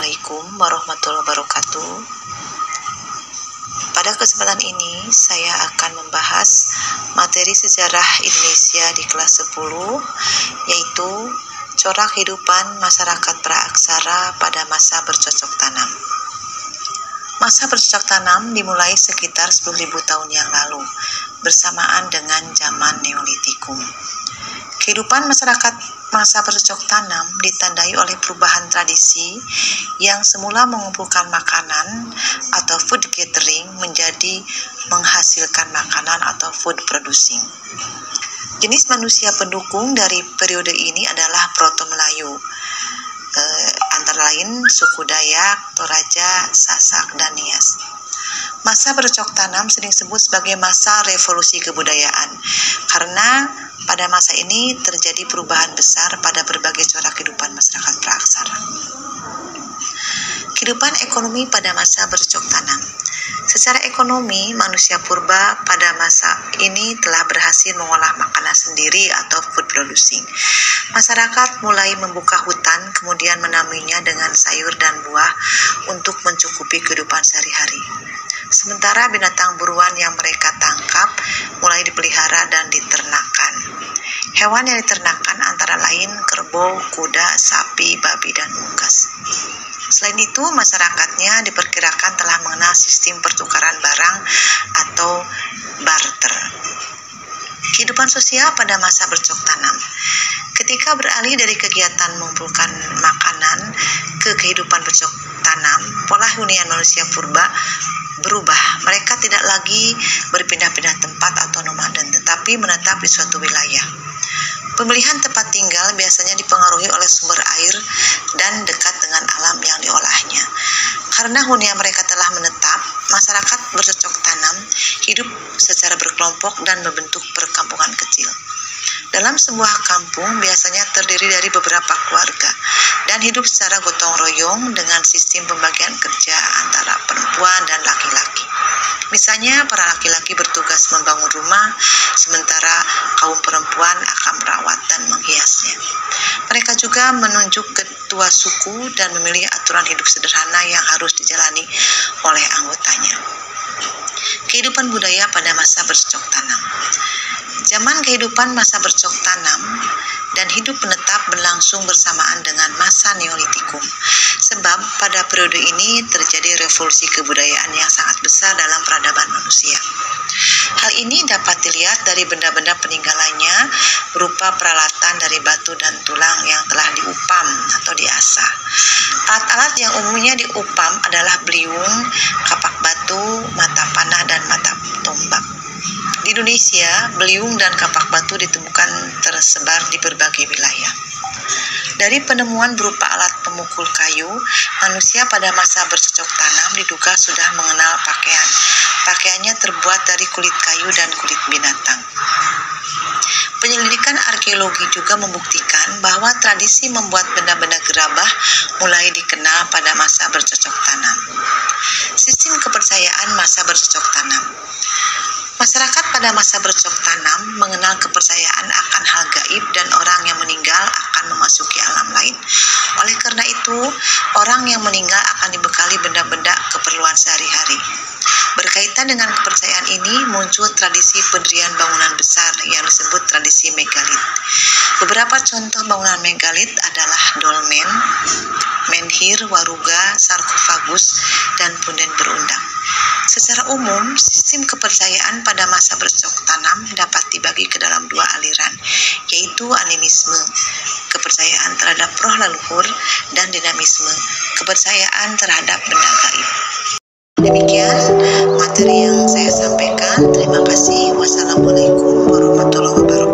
Assalamualaikum warahmatullahi wabarakatuh. Pada kesempatan ini saya akan membahas materi sejarah Indonesia di kelas 10, yaitu corak kehidupan masyarakat praaksara pada masa bercocok tanam. Masa bercocok tanam dimulai sekitar 10.000 tahun yang lalu, bersamaan dengan zaman Neolitikum. Kehidupan masyarakat masa bercocok tanam ditandai oleh perubahan tradisi yang semula mengumpulkan makanan atau food gathering menjadi menghasilkan makanan atau food producing. Jenis manusia pendukung dari periode ini adalah Proto-Melayu, antara lain suku Dayak, Toraja, Sasak, dan Nias. Masa bercocok tanam sering disebut sebagai masa revolusi kebudayaan karena pada masa ini terjadi perubahan besar pada berbagai corak kehidupan masyarakat praaksara. Kehidupan ekonomi pada masa bercocok tanam. Secara ekonomi, manusia purba pada masa ini telah berhasil mengolah makanan sendiri atau food producing. Masyarakat mulai membuka hutan, kemudian menanaminya dengan sayur dan buah untuk mencukupi kehidupan sehari-hari. Sementara binatang buruan yang mereka tangkap mulai dipelihara dan diternakan. Hewan yang diternakan antara lain kerbau, kuda, sapi, babi, dan unggas. Selain itu, masyarakatnya diperkirakan telah mengenal sistem pertukaran barang atau barter. Kehidupan sosial pada masa bercocok tanam. Ketika beralih dari kegiatan mengumpulkan makanan ke kehidupan bercocok tanam, pola hunian manusia purba berubah. Mereka tidak lagi berpindah-pindah tempat atau nomaden, tetapi menetap di suatu wilayah. Pemilihan tempat tinggal biasanya dipengaruhi oleh sumber air dan dekat dengan alam yang diolahnya. Karena hunian mereka telah menetap, masyarakat bercocok tanam hidup secara berkelompok dan membentuk perkampungan kecil. Dalam sebuah kampung biasanya terdiri dari beberapa keluarga dan hidup secara gotong royong dengan sistem pembagian kerja antara perempuan dan laki-laki. Misalnya para laki-laki bertugas membangun rumah, sementara kaum perempuan akan merawat dan menghiasnya. Mereka juga menunjuk ketua suku dan memilih aturan hidup sederhana yang harus dijalani oleh anggotanya. Kehidupan budaya pada masa bercocok tanam. Zaman kehidupan masa bercocok tanam dan hidup menetap berlangsung bersamaan dengan masa Neolitikum. Sebab pada periode ini terjadi revolusi kebudayaan yang sangat besar dalam peradaban manusia. Hal ini dapat dilihat dari benda-benda peninggalannya berupa peralatan dari batu dan tulang yang telah diupam atau diasah. Alat-alat yang umumnya diupam adalah beliung, kapak batu, mata panah, dan mata tombak. Di Indonesia, beliung dan kapak batu ditemukan tersebar di berbagai wilayah. Dari penemuan berupa alat pemukul kayu, manusia pada masa bercocok tanam diduga sudah mengenal pakaian. Pakaiannya terbuat dari kulit kayu dan kulit binatang. Penyelidikan arkeologi juga membuktikan bahwa tradisi membuat benda-benda gerabah mulai dikenal pada masa bercocok tanam. Sistem kepercayaan masa bercocok tanam. Masyarakat pada masa bercocok tanam mengenal kepercayaan akan hal gaib dan orang yang meninggal akan memasuki alam lain. Oleh karena itu, orang yang meninggal akan dibekali benda-benda keperluan sehari-hari. Berkaitan dengan kepercayaan ini, muncul tradisi pendirian bangunan besar yang disebut tradisi megalit. Beberapa contoh bangunan megalit adalah dolmen, menhir, waruga, sarkofagus, dan punden berundang. Secara umum, sistem kepercayaan pada masa bercocok tanam dapat dibagi ke dalam dua aliran, yaitu animisme, kepercayaan terhadap roh leluhur, dan dinamisme, kepercayaan terhadap benda gaib. Demikian materi yang saya sampaikan. Terima kasih. Wassalamualaikum warahmatullahi wabarakatuh.